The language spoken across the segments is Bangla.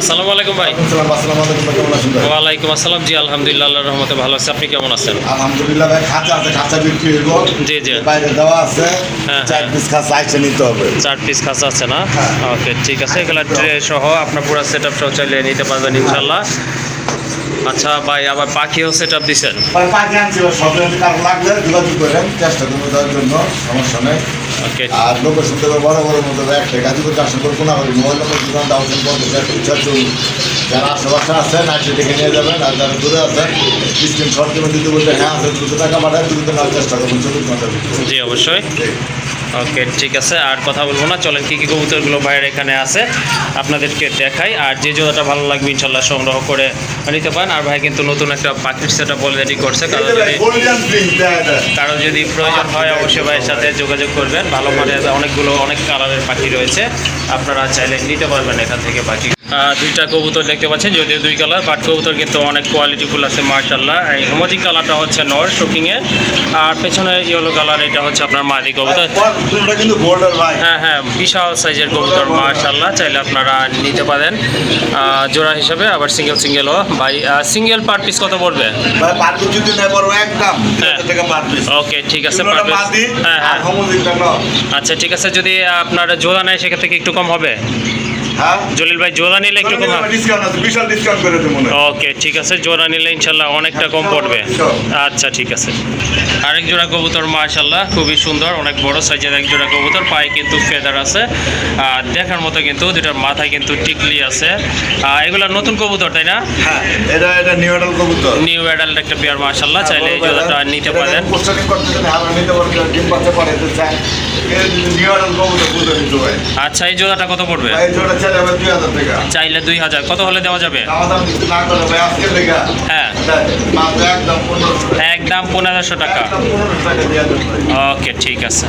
আসসালামু আলাইকুম ভাই। আসসালামু আলাইকুম ভাই, কেমন আছেন ভাই? ওয়ালাইকুম আসসালাম। জি আলহামদুলিল্লাহ, আল্লাহর রহমতে ভালো আছে। আপনি কেমন আছেন? আলহামদুলিল্লাহ ভাই, খাঁচা আছে, খাঁচা বিক্রি হইব। জি জি। বাইরে দেওয়া আছে, হ্যাঁ, 4 পিস খাঁচা আইসে নিতে হবে। 4 পিস খাঁচা আছে না? হ্যাঁ। ওকে ঠিক আছে, এগুলো ট্রে সহ আপনার পুরো সেট আপ সহ চাইলে নিতে পারবেন ইনশাল্লাহ। আচ্ছা ভাই, আবার পাখিও সেট আপ দিচ্ছেন? ভাই পাখি আনছি, সব কারণ লাগলে যোগাযোগ করেন, চেষ্টা করবো দেওয়ার জন্য, সমস্যা নেই। ওকে আর লোকের সাথে বড় বড় মতো একটা গাজীপুর চারশো করে কোনো মোবাইল নম্বর দোকান দাউছেন ইচ্ছা চলুন। যারা আশেপাশে আছেন আইসে দেখে নিয়ে যাবেন, আর যারা দূরে আছেন স্ক্রিন শট করে দিতে বলতে হ্যাঁ আছে, 200 টাকা পাঠায়, দ্রুত নেওয়ার চেষ্টা করবেন 24 ঘন্টার ভিতরে। জি অবশ্যই। ওকে ঠিক আছে, আর কথা বলবো না, চলেন কী কী কবুতরগুলো ভাইয়ের এখানে আছে আপনাদেরকে দেখাই। আর যে জোড়াটা ভালো লাগবে ইনশাল্লাহ সংগ্রহ করে নিতে পারেন। আর ভাই কিন্তু নতুন একটা পাখির সেট আপ অলরেডি করছে, কারো যদি প্রয়োজন হয় অবশ্যই ভাইয়ের সাথে যোগাযোগ করবেন। ভালো মানের অনেক কালারের পাখি রয়েছে, আপনারা চাইলে নিতে পারবেন এখান থেকে পাখি। দুইটা কবুতর দেখতে পাচ্ছেন, যদিও 2 কালার, বাট কবুতর কিন্তু অনেক কোয়ালিটিফুল আছে মাশাআল্লাহ। এই হোমোজি কালারটা হচ্ছে নর শোকিংয়ের, আর পেছনে ইয়েলো কালার এটা হচ্ছে আপনার মাদি কবুতর। কিন্তু গোল্ডের ভাই, হ্যাঁ হ্যাঁ, বিশাল সাইজের কবুতর মাশাআল্লাহ, চাইলে আপনারা নিতে পারেন জোড়া হিসাবে। আবার সিঙ্গেলও ভাই, সিঙ্গেল পার পিস কত পড়বে ভাই? পার পিস যদি নেই বড় একদম হ্যাঁ। 1000 টাকা পার পিস। ওকে ঠিক আছে, পার পিস। হ্যাঁ হ্যাঁ, আচ্ছা ঠিক আছে, যদি আপনার জোড়া নেয় সেক্ষেত্রে কি একটু কম হবে? হ্যাঁ জলিল ভাই জোড়া নিলে একটু কম হবে? ডিসকাউন্ট আছে, বিশাল ডিসকাউন্ট করে দেব মনে হয়। ওকে ঠিক আছে, জোড়া নিলে ইনশাল্লাহ অনেকটা কম পড়বে। আচ্ছা ঠিক আছে। আরেক জোড়া কবুতর মাশাআল্লাহ, খুবই সুন্দর, অনেক বড় সাইজের এক জোড়া কবুতর, পায়ে কিন্তু ফেদার আছে, আর দেখার মতো কিন্তু দুটার মাথায় কিন্তু টিকলি আছে। এগুলা নতুন কবুতর তাই না? হ্যাঁ, এটা নিউ অ্যাডাল্ট কবুতর। নিউ অ্যাডাল্ট একটা পেয়ার মাশাআল্লাহ, চাইলে এই জোড়াটা নিতে পারেন। পোস্টারিং করতে চান আর নিতে পারেন, ডিম পাতে পারে তো চাই। এই নিউ অ্যাডাল্ট কবুতর বুঝতে নিতে হয়। আচ্ছা, এই জোড়াটা কত পড়বে? এই জোড়া চাইলে হবে 2000 টাকা। চাইলে 2000। কত হলে দেওয়া যাবে? আমাদের কিছু না করে ভাই, আজকে টাকা হ্যাঁ, মাত্র একদম 1500 টাকা। একদম 1500 টাকা। একদম 1500 টাকা দিয়ে দেন ভাই। ওকে ঠিক আছে।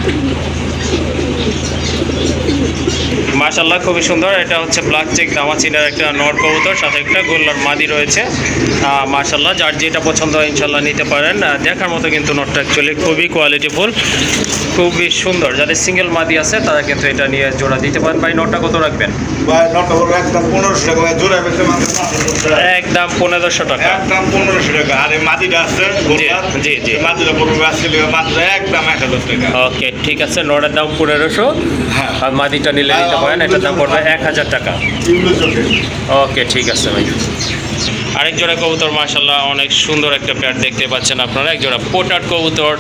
মাশাআল্লাহ খুবই সুন্দর, এটা হচ্ছে ব্ল্যাক চেক দামাচিনার একটা নর কবুতর, সাথে একটা গোল্লার মাদি রয়েছে। মাশাআল্লাহ, যার যেটা পছন্দ হয় ইনশাল্লাহ নিতে পারেন। দেখার মতো কিন্তু নটটা অ্যাকচুয়ালি খুবই কোয়ালিটিফুল, খুবই সুন্দর। যাদের সিঙ্গেল মাদি আছে তারা কিন্তু এটা নিয়ে জোড়া দিতে পারেন। ভাই নটটা কত রাখবেন? ভাই নটটা বলবো একদম 1500 টাকা ভাই, জোড়া বেচে মাত্র 500 টাকা। একদম 1500 টাকা। একদম 1500 টাকা। আর এই মাদিটা আছে গোল্লার, জি জি। এই মাদিটা পড়বে আজকে টাকা মাত্র একদম 1000 টাকা। ওকে ঠিক আছে, নটের দাম 1500, হ্যাঁ। আর মাদিটা নিলে নিতে পারেন, এটার দাম পড়বে 1000 টাকা। এগুলো চোখে ওকে ঠিক আছে ভাই। আরেক জোড়া কবুতর মাশাআল্লাহ, অনেক সুন্দর একটা পেয়ার দেখতে পাচ্ছেন আপনারা, এক জোড়া পোটার কবুতর,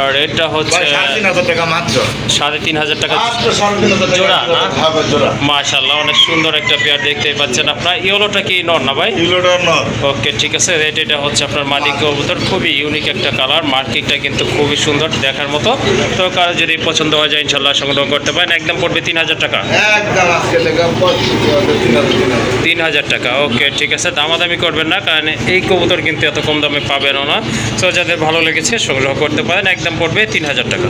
আর এটা হচ্ছে ভাই 3500 টাকা মাত্র। 3500 টাকা মাত্র 3500 টাকা জোড়া না? হ্যাঁ ভাই, জোড়া। মাশাআল্লাহ, অনেক সুন্দর একটা পেয়ার দেখতে পাচ্ছেন আপনারা। ইয়েলোটা কি নর না ভাই? এগুলোটা নট। ওকে ঠিক আছে, এটা হচ্ছে আপনার মালিক কবুতর, খুবই ইউনিক একটা কালার, মার্কিংটা কিন্তু খুবই সুন্দর দেখার মতো। তো কারো যদি পছন্দ হয়ে যায় ইনশাল্লাহ সংগ্রহ করতে পারেন। একদম পড়বে 3000 টাকা। একদম আজকে টাকা 3000 টাকা। ওকে ঠিক আছে, দামাদামি করবেন না, কারণ এই কবুতর কিন্তু এত কম দামে পাবেনও না। তো যাদের ভালো লেগেছে সংগ্রহ করতে পারেন, একদম পড়বে 3000 টাকা।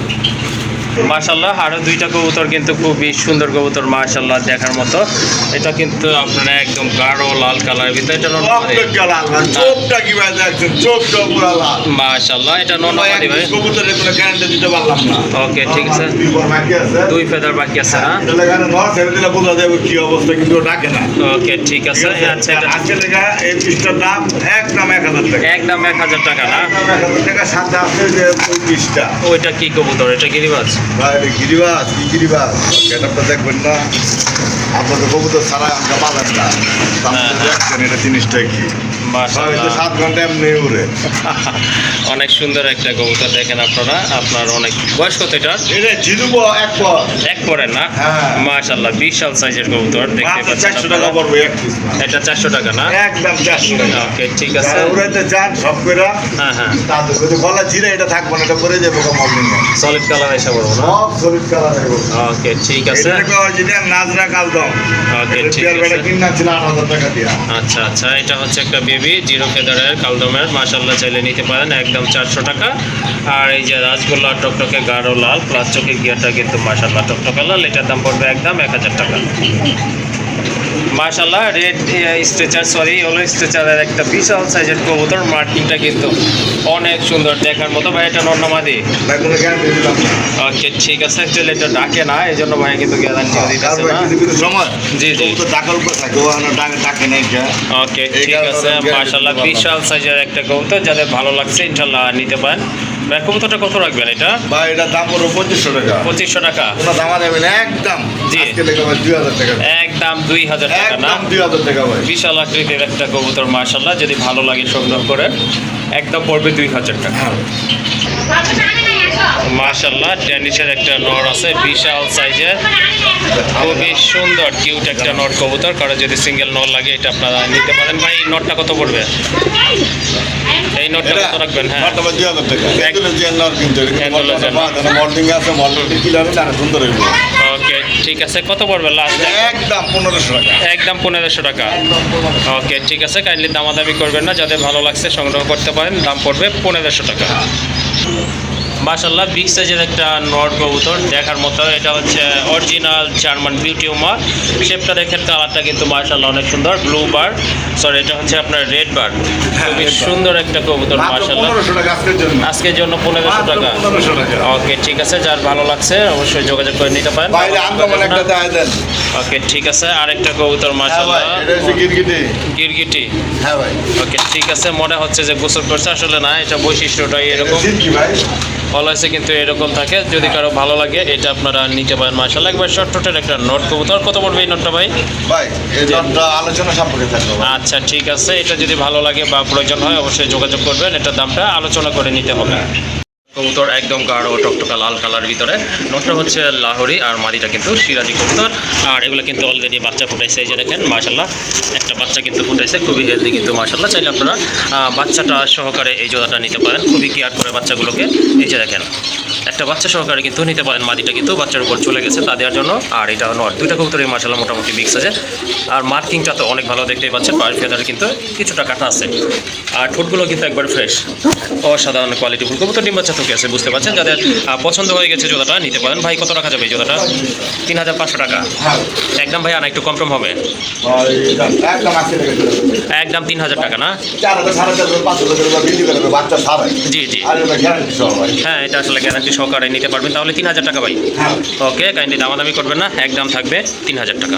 মাশাআল্লাহ, আরও 2টা কবুতর কিন্তু খুবই সুন্দর কবুতর মাশাআল্লাহ দেখার মতো। এটা কিন্তু আপনারা একদম গাঢ় লাল কালারের ভিতরে, এটা চোখটা কি ভাই দেখছেন, চোখটা পুরো লাল। মাশাআল্লাহ, এটা নর্মালি ভাই। কবুতরের কোনো গ্যারান্টি দিতে পারলাম না। ওকে ঠিক আছে, বাকি আছে 2 ফেদার বাকি আছে না? এটা লাগানো নয়, ছেড়ে দিলে বোঝা যাবে কি অবস্থা, কিন্তু ডাকে না। ওকে ঠিক আছে। আচ্ছা, এটা আজকে লেখা এই পিসটার দাম একদম 1000 টাকা। একদম 1000 টাকা না? একদম 1000 টাকা। সাথে আছে যে ওই পিসটা, ওইটা কি কবুতর? এটা গিরিবাজ? ভাই এটা গিরিবাজ, কি গিরিবাজ, গেটআপটা দেখবেন না আপনাদের কবুতর ছাড়া আমরা পাবেন না। আপনি দেখছেন এটা জিনিসটা কি, মাশাআল্লাহ 7 ঘন্টা এমনি উড়ে। অনেক সুন্দর একটা কবুতর দেখেন আপনারা। আপনার অনেক বয়স কত এটা? এটা জিরুবো এক পর এক পরের না? হ্যাঁ। মাশাআল্লাহ বিশাল সাইজের কবুতর দেখতে মাত্র পাচ্ছেন 400 টাকা আপনারা। পড়বে এক পিস। এটা 400 টাকা না? একদম 400 টাকা। ওকে ঠিক আছে। যারা উড়াইতে চান সব কইরা হ্যাঁ হ্যাঁ, তাদের যদি গলা জিরে এটা থাকবে না, এটা পরে যাবে কমলিং। সলিড কালার এসে বলবো না? সব সলিড কালার হবে। ওকে ঠিক আছে। এটা কো যেটা নাজরা কালদম। ওকে এটা ঠিক পেয়ার বেটা আছে। কিনা ছিল 8000 টাকা দিয়া। আচ্ছা আচ্ছা, এটা হচ্ছে একটা বেবি জিরো ফেদারের কালদমের, মাশাআল্লাহ চাইলে নিতে পারেন, একদম 400 টাকা। আর এই যে রাজগোল্লা টকটকে গাঢ় লাল প্লাস চোখের গিয়ারটা কিন্তু মাশাআল্লাহ টকটকে লাল, এটার দাম পড়বে একদম 1000 টাকা। মাশাআল্লাহ রেড স্ট্রেচার ইয়েলো স্ট্রেচারের একটা বিশাল সাইজের কবুতর। মার্কিংটা কিন্তু অনেক সুন্দর দেখার মতো। ভাই এটা নর না মাদি? ভাই কোনো গ্যারান্টি দিলাম না। ওকে ঠিক আছে, অ্যাকচুয়ালি এটা ডাকে না, এই জন্য ভাই কিন্তু গ্যারান্টি দিতেছে তারপরে না। কিছু কিছু সময় জি জি তো টাকার উপর থাকে, ও ডাকে নাই কে। ওকে এই ঠিক কারণে আছে, guarantee মাশাআল্লাহ দিতে পারলাম। বিশাল সাইজের একটা কবুতর, যাদের ভালো লাগছে ইনশাআল্লাহ নিতে পারেন। ভাই কবুতরটা কত রাখবেন এটা? ভাই এটা দাম পড়বে 2500 টাকা। 2500 টাকা। কোনো দামা দেবে না, একদম জি। আজকে লেগে ভাই 2000 টাকা। একদম 2000 টাকা না? একদম 2000 টাকা ভাই। বিশাল আকৃতির একটা কবুতর মাশাআল্লাহ, যদি ভালো লাগে সংগ্রহ করেন একদম পড়বে 2000 টাকা। মাশাআল্লাহ ড্যানিশের একটা নর আছে বিশাল সাইজের, খুবই সুন্দর কিউট একটা নর কবুতর। কারো যদি সিঙ্গেল নর লাগে এটা আপনারা নিতে পারেন। ভাই নটটা কত পড়বে? এই নটটা কত রাখবেন? হ্যাঁ মাত্র 2000 টাকা। এগুলো যে নর কিন্তু এগুলো যে নর। মল্টিং আছে, মল্টিং কি লাগে না, সুন্দর হইব। ওকে ঠিক আছে, কত পড়বে লাস্ট? একদম 1500 টাকা। একদম 1500 টাকা। ওকে ঠিক আছে, কাইন্ডলি দামাদামি করবেন না, যাদের ভালো লাগছে সংগ্রহ করতে পারেন। দাম পড়বে 1500 টাকা। মাশাআল্লাহ বিগ সাইজের একটা নর কবুতর দেখার মতো। এটা হচ্ছে অরিজিনাল জার্মান বিউটি উমা। শেপটা দেখেন, কালারটা কিন্তু মাশাআল্লাহ অনেক সুন্দর। ব্লু বার, সরি এটা হচ্ছে আপনার রেড বার। খুবই সুন্দর একটা কবুতর মাত্র মাশাআল্লাহ। 1500 টাকা আজকের জন্য। আজকের জন্য 1500 টাকা। 1500 টাকা। ওকে ঠিক আছে, যার ভালো লাগছে অবশ্যই যোগাযোগ করে নিতে পারেন। বাইরে আনকমন একটা দেয় দেন। ওকে ঠিক আছে, আরেকটা কবুতর হ্যাঁ মাশাআল্লাহ ভাই, এটা হচ্ছে গিরগিটি। গিরগিটি। হ্যাঁ ভাই। ওকে ঠিক আছে, মনে হচ্ছে যে গোসল করছে, আসলে না, এটা বৈশিষ্ট্যটাই এটা এরকম। সিল্কি ভাই। অলওয়েজে কিন্তু এরকম থাকে। যদি কারো ভালো লাগে এটা আপনারা নিতে পারেন মাশাআল্লাহ। একবার শর্টটের একটা নোট কবুতর। কত পড়বে এই নোটটা ভাই? ভাই এই নটটা আলোচনা সাপেক্ষে থাকবে ভাই। আচ্ছা ঠিক আছে, এটা যদি ভালো লাগে বা প্রয়োজন হয় অবশ্যই যোগাযোগ করবেন। এটার দামটা আলোচনা করে নিতে হবে। কবুতর একদম গাঢ় টকটকা লাল কালার ভিতরে। নোটটা হচ্ছে লাহোরি আর মাদিটা কিন্তু সিরাজি কবুতর। আর এগুলো কিন্তু অলরেডি বাচ্চা ফুটাইছে, এই যে দেখেন মাশাআল্লাহ একটা বাচ্চা কিন্তু ফুটাইছে, খুবই হেলদি কিন্তু মাশাআল্লাহ। চাইলে আপনারা বাচ্চাটা সহকারে এই জোড়াটা নিতে পারেন, খুবই কেয়ার করে বাচ্চাগুলোকে। এই যে দেখেন একটা বাচ্চা সহকারে কিন্তু নিতে পারেন। মাদিটা কিন্তু বাচ্চার উপর চলে গেছে তা দেওয়ার জন্য। আর এটা নট, দুইটা কবুতরই মাশাআল্লাহ মোটামুটি বিগ সাইজের। আর মার্কিংটা তো অনেক ভালো দেখতেই পাচ্ছেন, পায়ের ফেদারে কিন্তু কিছুটা কাটা আছে। আর ঠোঁটগুলো কিন্তু একবার ফ্রেশ, অসাধারণ কোয়ালিটি ফুল কবুতর। ডিম বাচ্চা থেকে আছে, বুঝতে পারছেন। যাদের পছন্দ হয়ে গেছে জোড়াটা নিতে পারেন। ভাই কত রাখা যাবে এই জোড়াটা? 3500 টাকা হ্যাঁ একদম। ভাই আর একটু কম হবে? ভাই একদম আজকে থেকে চলে যাবে। একদম 3000 টাকা না? 4000 4500 500 টাকা বিক্রি করে দেবে বাচ্চা ছাড়াই। জি জি আর এটা গ্যারান্টি সহ ভাই। হ্যাঁ, এটা আসলে গ্যারান্টি সহকারে নিতে পারবেন। তাহলে 3000 টাকা ভাই। হ্যাঁ ওকে, কাইন্ডলি দামাদামি করবেন না, একদম থাকবে 3000 টাকা।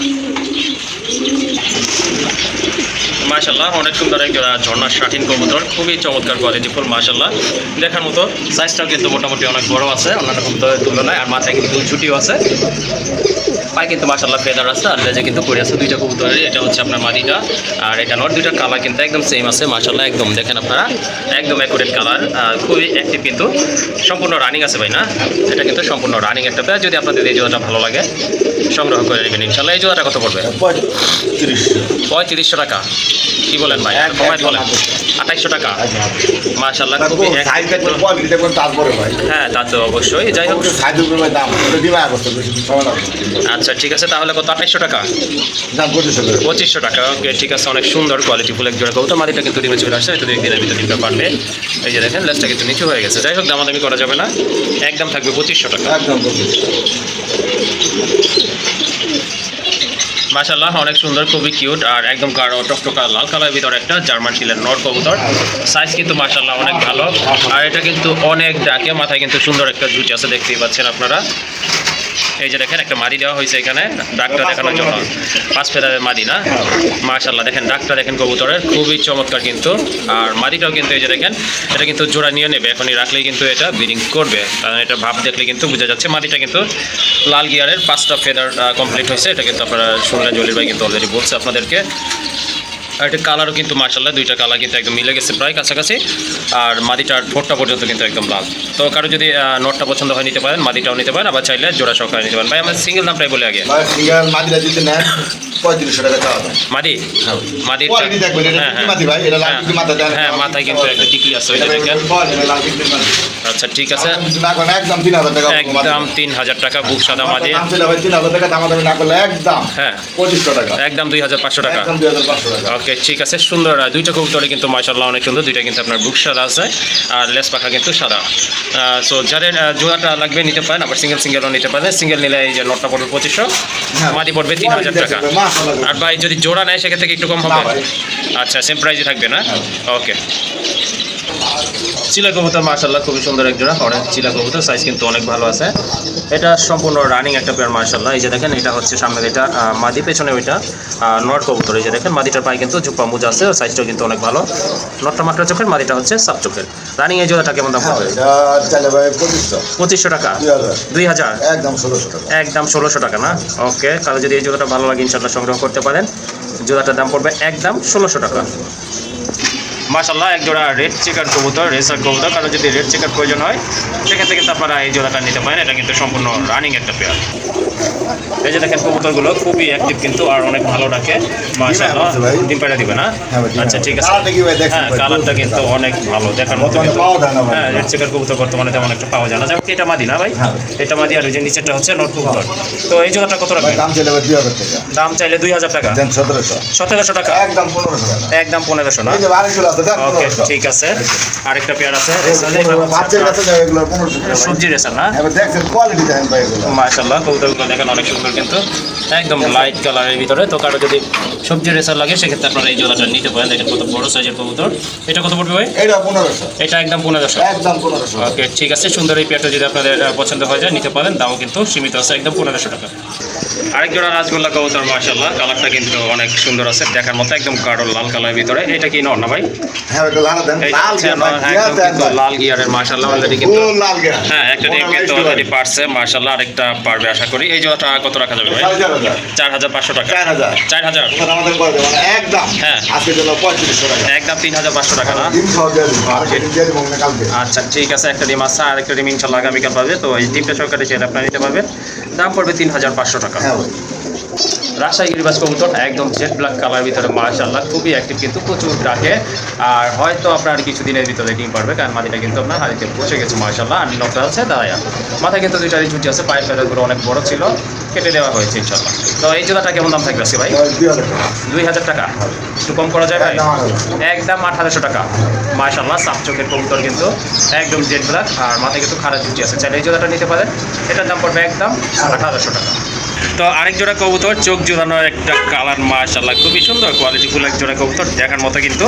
মাশাআল্লাহ অনেক সুন্দর একটা ঝর্ণার শাটিন কবুতর, খুবই চমৎকার কোয়ালিটি ফুল মাশাআল্লাহ দেখার মতো। সাইজটাও কিন্তু মোটামুটি অনেক বড় আছে অন্যান্য কবুতরের তুলনায়। আর মাথায় কিন্তু ছুটিও আছে, পায়ে কিন্তু মাশাআল্লাহ ফেদার আছে, আর লেজে কিন্তু পড়ে আছে দুইটা কবুতরের। এটা হচ্ছে আপনার মাদিটা আর এটা নর। দুইটা কালার কিন্তু একদম সেম আছে মাশাআল্লাহ। একদম দেখেন আপনারা, একদম অ্যাকুরেট কালার, খুবই অ্যাক্টিভ কিন্তু সম্পূর্ণ রানিং আছে ভাই না? এটা কিন্তু সম্পূর্ণ রানিং একটা পেয়ার। যদি আপনাদের এই জোড়াটা ভালো লাগে সংগ্রহ করে নেবেন ইনশাআল্লাহ। এই জোড়াটা কত পড়বে? 3500 টাকা। কি বলেন ভাই? কমাই বলেন। 2800 টাকা মাশাআল্লাহ, খুবই সাইজ দেখবেন কোয়ালিটি দেখবেন তারপরে ভাই। হ্যাঁ তা তো অবশ্যই। যাই হোক সাইজ উপরে দাম ওটা দিবা করতে বেশি সময় লাগবে। আচ্ছা ঠিক আছে, তাহলে কত? 2800 টাকা। দাম 2500 টাকা। ওকে ঠিক আছে, অনেক সুন্দর কোয়ালিটি ফুল এক জোড়া কবুতর। মাদিটা কিন্তু ডিমে চলে আসছে, হয়তো 2 দিনের ভিতরে ডিমটা পারবে। এই যে দেখেন লেজটা কিন্তু নিচু হয়ে গেছে। যাই হোক দামাদামি করা যাবে না, একদম থাকবে 2500 টাকা। একদম মাশাআল্লাহ অনেক সুন্দর, খুবই কিউট আর একদম গাঢ় টকটকা লাল কালারের ভিতরে একটা জার্মান শিলের নর কবুতর। সাইজ কিন্তু মাশাআল্লাহ অনেক ভালো। আর এটা কিন্তু অনেক ডাকে, মাথায় কিন্তু সুন্দর একটা জুটি আছে, দেখতেই পাচ্ছেন আপনারা। এই যে দেখেন একটা মাদি দেওয়া হয়েছে এখানে ডাকটা দেখানোর জন্য। 5 ফেদারের মাদি না? মাশাআল্লাহ দেখেন ডাকটা দেখেন কবুতরের, খুবই চমৎকার কিন্তু। আর মাদিটাও কিন্তু এই যে দেখেন এটা কিন্তু জোড়া নিয়ে নেবে, এখনই রাখলেই কিন্তু এটা ব্রিডিং করবে। কারণ এটা ভাব দেখলে কিন্তু বোঝা যাচ্ছে। মাদিটা কিন্তু লাল গিয়ারের 5টা ফেদার কমপ্লিট হয়েছে। এটা কিন্তু আপনারা শুনলেন, জলির ভাই কিন্তু অলরেডি বলছে আপনাদেরকে। আর এটা কালারও কিন্তু মাশাআল্লাহ দুইটা কালার কিন্তু একদম মিলে গেছে প্রায় কাছাকাছি। আর মাদিটার ঠোঁটটা পর্যন্ত কিন্তু একদম লাল। তো কারো যদি নটটা পছন্দ হয় নিতে পারেন, মাদিটাও নিতে পারেন, আবার চাইলে জোড়া সহকারে নিতে পারেন। ভাই আমরা সিঙ্গেল দামটাই বলে আগে। ভাই সিঙ্গেল মাদিরা যদি নেন 3500 টাকা চাওয়া দাম। মাদি মাদির কোয়ালিটি দেখবেন, এটা হ্যাঁ, কি মাদি ভাই? এটা লাল কি মাথা দেন? হ্যাঁ মাথায় কিন্তু একটা টিকলি আছে, ওই যে দেখেন। লাল কি মাদি? আচ্ছা ঠিক আছে, না কোন একদম 3000 টাকা একদম 3000 টাকা বুক সাদা মাদি। দাম ছিল ভাই 3000 টাকা, দাম না করলে একদম হ্যাঁ 2500 টাকা। একদম 2500 টাকা। একদম 2500 টাকা। ওকে ঠিক আছে, সুন্দর। দুইটা কবুতরে কিন্তু মাশাআল্লাহ অনেক সুন্দর, দুইটা কিন্তু আপনার বুক সাদা আছে আর লেস পাখা কিন্তু সাদা। সো যাদের জোড়াটা লাগবে নিতে পারেন, আবার সিঙ্গেলও নিতে পারেন। সিঙ্গেল নিলে এই যে নটটা পড়বে 2500, মাদি পড়বে 3000 টাকা। আর ভাই যদি জোড়া নেয় সেক্ষেত্রে একটু কম হবে? আচ্ছা, সেম প্রাইসে থাকবে না? ওকে। চিলা কবুতর মাশাআল্লাহ খুবই সুন্দর এক জোড়া, অনেক চিলা কবুতর, সাইজ কিন্তু অনেক ভালো আছে। এটা সম্পূর্ণ রানিং একটা পেয়ার মাশাআল্লাহ। এই যে দেখেন, এটা হচ্ছে সামনের এটা মাদি, পেছনে ওইটা নট কবুতর। এই যে দেখেন, মাদিটার পায়ে কিন্তু ঝুপা মোজা আছে, সাইজটাও কিন্তু অনেক ভালো। নটটা মাত্রা চোখের, মাদিটা হচ্ছে সাব চোখের। রানিং এই জোড়াটা কেমন দাম হবে? 2500 টাকা, 2000, একদম 1600 টাকা। একদম 1600 টাকা না? ওকে, তাহলে যদি এই জোড়াটা ভালো লাগে ইনশাআল্লাহ সংগ্রহ করতে পারেন। জোড়াটার দাম পড়বে একদম 1600 টাকা। মাশাআল্লাহ এক জোড়া রেড চেকার কবুতর, রেসার কবুতর। কারণ যদি রেড চেকার প্রয়োজন হয় সেক্ষেত্রে কিন্তু আপনারা এই জোড়াটা নিতে পারেন। এটা কিন্তু সম্পূর্ণ রানিং একটা পেয়ার। এই যে দেখেন, কবুতরগুলো খুবই অ্যাক্টিভ কিন্তু, আর অনেক ভালো ডাকে মাশাআল্লাহ। ডিম পাড়া দিবে না? আচ্ছা ঠিক আছে। হ্যাঁ, কালারটা কিন্তু অনেক ভালো, দেখার মতো কিন্তু। হ্যাঁ, রেড চেকার কবুতর বর্তমানে তেমন একটা পাওয়া যায় না। যেমন এটা মাদি না ভাই? এটা মাদি, আর ওই যে নিচেরটা হচ্ছে নট কবুতর। তো এই জোড়াটা কত রাখবেন? দাম চাইলে 2000 টাকা। দাম চাইলে 2000 টাকা, 1700 টাকা, একদম 1500 টাকা। একদম 1500 না? ওকে ঠিক আছে। আরেকটা পেয়ার আছে সবজি রেসার না? মাশাআল্লাহ কবুতরগুলো দেখেন অনেক সুন্দর কিন্তু, একদম লাইট কালারের ভিতরে। তো কারো যদি সবজি রেসার লাগে সেক্ষেত্রে আপনারা এই জোড়াটা নিতে পারেন। দেখেন কত বড় সাইজের কবুতর। এটা কত পড়বে ভাই? এটা 1500, এটা একদম 1500, একদম 1500। ওকে ঠিক আছে, সুন্দর এই পেয়ারটা যদি আপনাদের পছন্দ হয়ে যায় নিতে পারেন। দামও কিন্তু সীমিত আছে, একদম 1500 টাকা। আরেক জোড়া রাজগোল্লা কবুতর মাশাআল্লাহ, কালারটা কিন্তু অনেক সুন্দর আছে, দেখার মতো একদম গাঢ় লাল কালারের ভিতরে। এটা কি নর না ভাই? হ্যাঁ, এটা লাল দেন, লাল একদম কিন্তু লাল গিয়ারের মাশাআল্লাহ অলরেডি কিন্তু। লাল গিয়ার, হ্যাঁ, একটা ডিম কিন্তু অলরেডি পারছে মাশাআল্লাহ, আরেকটা পারবে আশা করি। এই জোড়াটা কত রাখা যাবে ভাই? 4500 টাকা। 4000 আমাদের করে দেব একদম। হ্যাঁ, আজকে জন্য 3500 টাকা, একদম 3500 টাকা না? ডিম খাওয়া যায়, আরেকটা ডিম দিয়ে দেব না কালকে। আচ্ছা ঠিক আছে, একটা ডিম আছে, আর একটা ডিম ইনশাআল্লাহ আগামীকাল পাবে। তো এই ডিমটা সরকারি চাইলে আপনারা নিতে পারবেন। দাম পড়বে 3500 টাকা। হ্যাঁ ভাই। রাজশাহী গিরিবাজ কবুতর একদম জেড ব্ল্যাক কালার ভিতরে মাশাআল্লাহ খুবই অ্যাক্টিভ কিন্তু, প্রচুর ডাকে। আর হয়তো আপনার কিছুদিনের ভিতরে ডিম পারবে, কারণ মাটিটা কিন্তু আপনার হাড়িতে বসে গেছে মাশাআল্লাহ। আর নকটা আছে দাঁড়ায়া, মাথায় কিন্তু দুইটারই ছুটি আছে, পায়ের ফেদারগুলো অনেক বড় ছিল, কেটে দেওয়া হয়েছে ইনশাআল্লাহ। তো এই জোড়াটা কেমন দাম থাকবে আজকে ভাই? 2000 টাকা, একটু কম করা যায় ভাই? একদম 8000 টাকা। মাশাআল্লাহ সাপ চোখের কবুতর কিন্তু, একদম জেড ব্ল্যাক, আর মাথায় কিন্তু খারাপ ছুটি আছে। চাইলে এই জোড়াটা নিতে পারেন, এটার দাম পড়বে একদম 8000 টাকা। তো আরেক জোড়া কবুতর, চোখ জোড়ানোর একটা কালার মাশাআল্লাহ খুবই সুন্দর, কোয়ালিটিফুল এক জোড়া কবুতর, দেখার মতো কিন্তু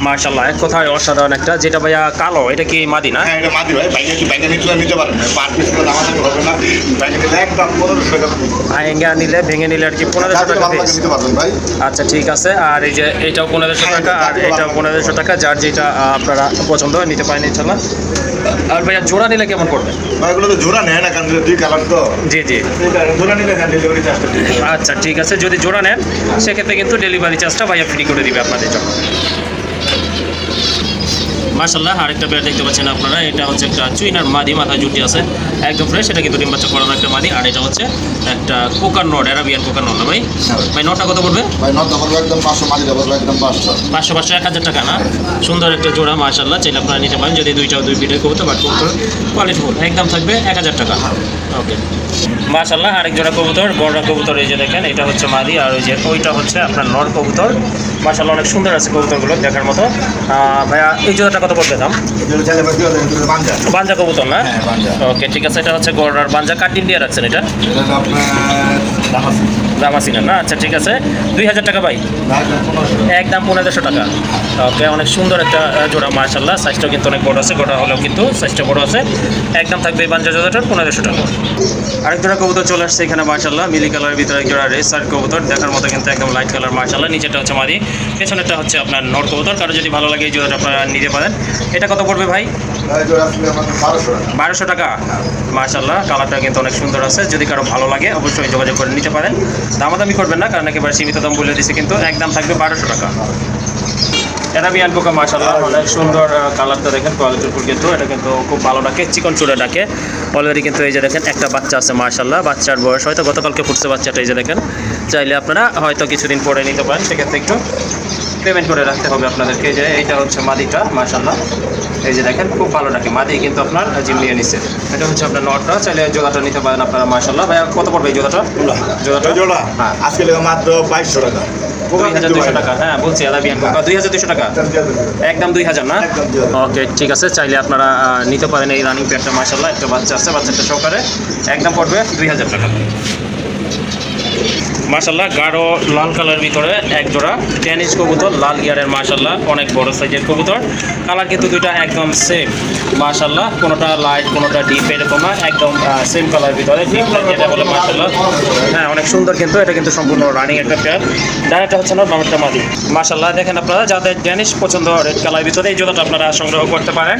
মাশাআল্লাহ এক কথায় অসাধারণ একটা। যেটা ভাইয়া কালো, এটা কি মাদি না? হ্যাঁ, এটা মাদি ভাই। বাইরে কি বাইরে নিতে পারেন, পার পিস করে দাম আছে হবে না। বাইরে নিলে একদম 1500 টাকা। ভেঙে নিলে আর কি 1500 টাকা পিস নিতে পারবেন ভাই। আচ্ছা ঠিক আছে। আর এই যে এটাও 1500 টাকা, আর এটাও 1500 টাকা, যার যেটা আপনারা পছন্দ হয় নিতে পারেন ইনশাআল্লাহ। আর ভাইয়া জোড়া নিলে কেমন পড়বে? ভাই এগুলো তো জোড়া নেয় না, কারণ দুই কালার তো। জি জি, জোড়া নিলে ডেলিভারি চার্জটা। আচ্ছা ঠিক আছে, যদি জোড়া নেন সেক্ষেত্রে কিন্তু ডেলিভারি চার্জটা ভাইয়া ফ্রি করে দিবে আপনাদের জন্য। মাশাআল্লাহ আরেকটা পেয়ার দেখতে পাচ্ছেন আপনারা, এটা হচ্ছে একটা চুইনার মাদি, মাথায় জুটি আছে, একদম ফ্রেশ। এটা কিন্তু ডিম বাচ্চা করানো একটা মাদি। আর এটা হচ্ছে একটা কোকার নট, অ্যারাবিয়ান কোকার নট না ভাই? ভাই নটটা কত পড়বে? ভাই নটটা পড়বে একদম 500, মাদি পড়বে একদম 500। 1000 টাকা না? সুন্দর একটা জোড়া মাশাআল্লাহ, চাইলে আপনারা নিতে পারেন। যদি দুই পিঠের কবুতর বা কবুতর কোয়ালিটিফুল, একদম থাকবে 1000 টাকা। ওকে মাশাআল্লাহ আরেক জোড়া কবুতর, বড় কবুতর। এই যে দেখেন, এটা হচ্ছে মাদি, আর ওই যে ওইটা হচ্ছে আপনার নর কবুতর। মাশাআল্লাহ অনেক সুন্দর আছে কবুতরগুলো, দেখার মতো। ভাইয়া এই জোড়াটা কত পড়বে দাম? বাঞ্জা কবুতর না? ওকে ঠিক আছে, এটা হচ্ছে গড়ার বাঞ্জা, কাটিং দিয়ে রাখছেন এটা? দামাসিনা না? আচ্ছা ঠিক আছে, 2000 টাকা ভাই, একদম 1500 টাকা। ওকে অনেক সুন্দর একটা জোড়া মাশাআল্লাহ, সাইজটাও কিন্তু অনেক বড় আছে, গোটা হলেও কিন্তু সাইজটা বড় আছে। একদম থাকবে এই বাঞ্জা জোড়াটার 1500 টাকা। আরেক জোড়া কবুতর চলে আসছে এখানে মাশাআল্লাহ, মিলি কালারের ভিতরে এক জোড়া রেসার কবুতর, দেখার মতো কিন্তু একদম লাইট কালার মাশাআল্লাহ। নিচেটা হচ্ছে মাদি, পেছনেরটা হচ্ছে আপনার নর কবুতর। কারো যদি ভালো লাগে এই জোড়াটা আপনারা নিতে পারেন। এটা কত পড়বে ভাই? 1200 টাকা। মাশাআল্লাহ কালারটা কিন্তু অনেক সুন্দর আছে, যদি কারো ভালো লাগে অবশ্যই যোগাযোগ করে নিতে পারেন। দামাদামি করবেন না, কারণ একেবারে সীমিত দাম বলে দিচ্ছে কিন্তু, একদম থাকবে 1200 টাকা। অ্যারাবিয়ান কোকা মাশাআল্লাহ অনেক সুন্দর, কালারটা দেখেন কোয়ালিটিফুল কিন্তু, এটা কিন্তু খুব ভালো ডাকে, চিকন চুড়ে ডাকে অলরেডি কিন্তু। এই যে দেখেন একটা বাচ্চা আছে মাশাআল্লাহ, বাচ্চার বয়স হয়তো গতকালকে ফুটছে বাচ্চাটা। এই যে দেখেন, চাইলে আপনারা হয়তো কিছুদিন পরে নিতে পারেন, সেক্ষেত্রে একটু পেমেন্ট করে রাখতে হবে আপনাদেরকে। যে এইটা হচ্ছে মাদিটা মাশাআল্লাহ, এই যে দেখেন খুব ভালো ডাকে, মাদি কিন্তু আপনার জিম নিয়ে নিচ্ছে। এটা হচ্ছে আপনার নটটা, চাইলে জোড়াটা নিতে পারেন আপনারা মাশাআল্লাহ। ভাইয়া কত পড়বে এই জোড়াটা? জোড়া হ্যাঁ আজকে মাত্র 2200 টাকা। 2200 টাকা। হ্যাঁ বলছি আরাবিয়ান কোকা 2200 টাকা, একদম 2000 না? একদম 2000। ওকে ঠিক আছে, চাইলে আপনারা নিতে পারেন এই রানিং পেয়ারটা। মাশাআল্লাহ একটা বাচ্চা আছে, বাচ্চাটা সহকারে একদম পড়বে 2000 টাকা। মাশাআল্লাহ গাঢ় লাল কালারের ভিতরে এক জোড়া টেনিস কবুতর, লাল ইয়ারের মাশাআল্লাহ অনেক বড় সাইজের কবুতর। কালার কিন্তু দুইটা একদম সেম মাশাআল্লাহ, কোনোটা লাইট কোনোটা ডিপ এরকম না, একদম সেম কালার ভিতরে ডিপ লাইট যেটা বলে মাশাআল্লাহ। হ্যাঁ অনেক সুন্দর, কিন্তু এটা কিন্তু সম্পূর্ণ রানিং একটা পেয়ার। ডানাটা হচ্ছে না বামেরটা মাদি। মাশাআল্লাহ দেখেন আপনারা যাদের ড্যানিশ পছন্দ রেড কালার ভিতরে এই জোড়াটা আপনারা সংগ্রহ করতে পারেন।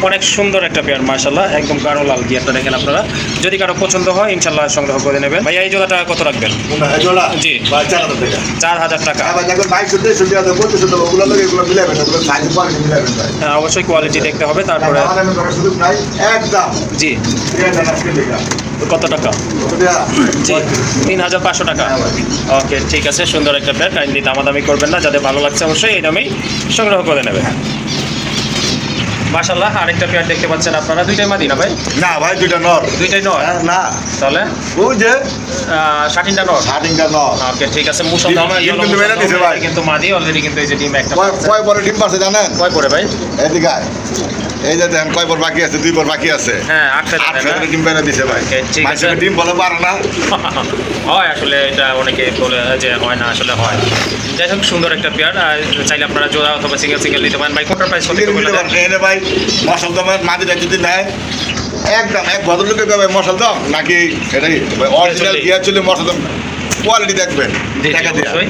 অনেক সুন্দর একটা পেয়ার মাশাআল্লাহ, একদম গাঢ় লাল গিয়ারটা দেখেন আপনারা। যদি কারো পছন্দ হয় ইনশাআল্লাহ সংগ্রহ করে নেবেন। ভাইয়া এই জোড়াটা কত রাখবেন? জি 4000 টাকা। হ্যাঁ অবশ্যই কোয়ালিটি দেখতে হবে, তারপরে জি কত টাকা? জি 3500 টাকা। ওকে ঠিক আছে, সুন্দর একটা পেয়ার, কাইন্ডলি দামাদামি করবেন না, যাদের ভালো লাগছে অবশ্যই এই দামেই সংগ্রহ করে নেবেন। মাশাআল্লাহ আরেকটা পেয়ার দেখতে পাচ্ছেন আপনারা, দুইটাই মাদি না ভাই? না ভাই, দুইটা নর। দুইটাই নর? না তাহলে ওই যে শাটিনটা নর। শাটিংটা নর। ওকে ঠিক আছে, মুসল কিন্তু মেরে দিছে ভাই। কিন্তু মাদি অলরেডি কিন্তু এই যে ডিম একটা কয় পরে ডিম পারছে জানেন? কয় পরে ভাই? এদিকে আয়। এই যে দেখেন কয় পর বাকি আছে, 2 পর বাকি আছে। হ্যাঁ 8 ডিম পেরে দিছে ভাই। Okay, ঠিক আছে। মানুষের ডিম বলে পারে না। হয় আসলে, এটা অনেকে বলে যে হয় না, আসলে হয়। যাই হোক সুন্দর একটা পেয়ার, চাইলে আপনারা জোড়া অথবা সিঙ্গেল সিঙ্গেল নিতে পারেন। ভাই কোনটার প্রাইস কত সিঙ্গেল বলে নিতে দেন? পারেন। এনে ভাই মশাল দমের মাদিটা যদি নেয় একদম এক ভদ্রলোকে কবে মশাল দম নাকি এটাই অরিজিনাল গিয়া চলে মশাল দম কোয়ালিটি দেখবেন জি, টাকা দিয়ে অবশ্যই।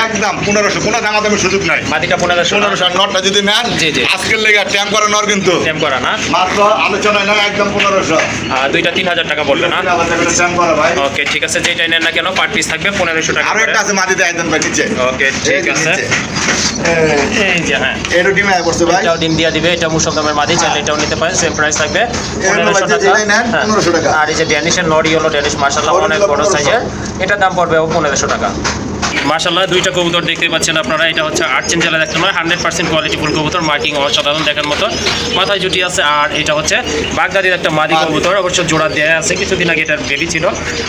একদম 1500, কোনো দামাদামি সুযোগ নাই। মাদিটা 1500 1500 নটটা যদি নেন জি, জি। আজকের লেগে ট্যাম করা নর কিন্তু সেম করা না? মাত্র আলোচনায় না একদম 1500। দুইটা 3000 টাকা বলবে না? ট্যাম করা ভাই। ওকে ঠিক আছে, যেটাই নেন না কেন পার পিস থাকবে 1500 টাকা আরো করে। একটা আছে মাদিতে একদম ভাই নিচে। ওকে ঠিক আছে, এই যে হ্যাঁ এর ডিম আয় করছে ভাই। এটাও ডিম দিয়া দিবে, এটা মুসলদামের মাদি, চাইলে এটাও নিতে পারেন, সেম প্রাইস থাকবে 1500 টাকা। যেটাই নেন, হ্যাঁ। 1500 টাকা। আর এই যে ড্যানিশের নর ইয়েলো ড্যানিশ মাশাআল্লাহ অনেক বড় সাইজের, এটার দাম পড়বে 1500 টাকা। মাশাআল্লাহ দুইটা কবুতর দেখতে পাচ্ছেন আপনারা, এটা হচ্ছে আর্চেন জেলার একটা নয়, 100% কোয়ালিটি ফুল কবুতর, মার্কিং অসাধারণ দেখার মতো, মাথায় জুটি আছে। আর এটা হচ্ছে বাগদাদির একটা মাদি কবুতর, অবশ্য জোড়া দেয়া আছে, কিছুদিন আগে এটার বেবি ছিল,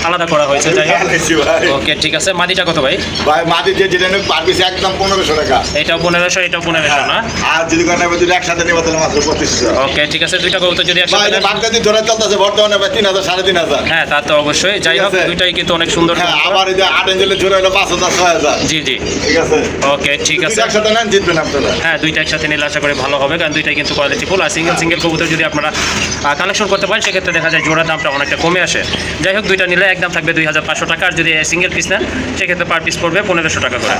আলাদা করা হয়েছে। যাই হোক ওকে ঠিক আছে, মাদিটা কত ভাই? ভাই মাদি যেটা নেবে পার পিস একদম 1500 টাকা। এটাও 1500, এটাও 1500 না? আর যদি কোনো নেবে যদি একসাথে নেবে তাহলে মাত্র 2500। ওকে ঠিক আছে, দুইটা কবুতর যদি ভাই একসাথে এটা নেন- বাগদাদি ধরে চলতেছে বর্তমানে ভাই 3000 3500। হ্যাঁ তা তো অবশ্যই। যাই হোক ঠিক আছে। দুইটাই কিন্তু অনেক সুন্দর হ্যাঁ কবুতর। আবার এই যে 8 ইঞ্চের জোড়া হলো 5000 6000। জি জি ঠিক আছে। ওকে ঠিক আছে। দুইটা একসাথে নেন জিতবেন আপনারা। হ্যাঁ দুইটা একসাথে নিলে আশা করি ভালো হবে, কারণ দুইটাই কিন্তু কোয়ালিটি ফুল। আর সিঙ্গেল সিঙ্গেল কবুতর যদি আপনারা কালেকশন করতে পারেন সেক্ষেত্রে দেখা যায় জোড়ার দামটা অনেকটা কমে আসে। যাই হোক দুইটা নিলে একদম থাকবে 2500 টাকা, আর যদি সিঙ্গেল পিস নেন সেক্ষেত্রে পার পিস পড়বে 1500 টাকা করে।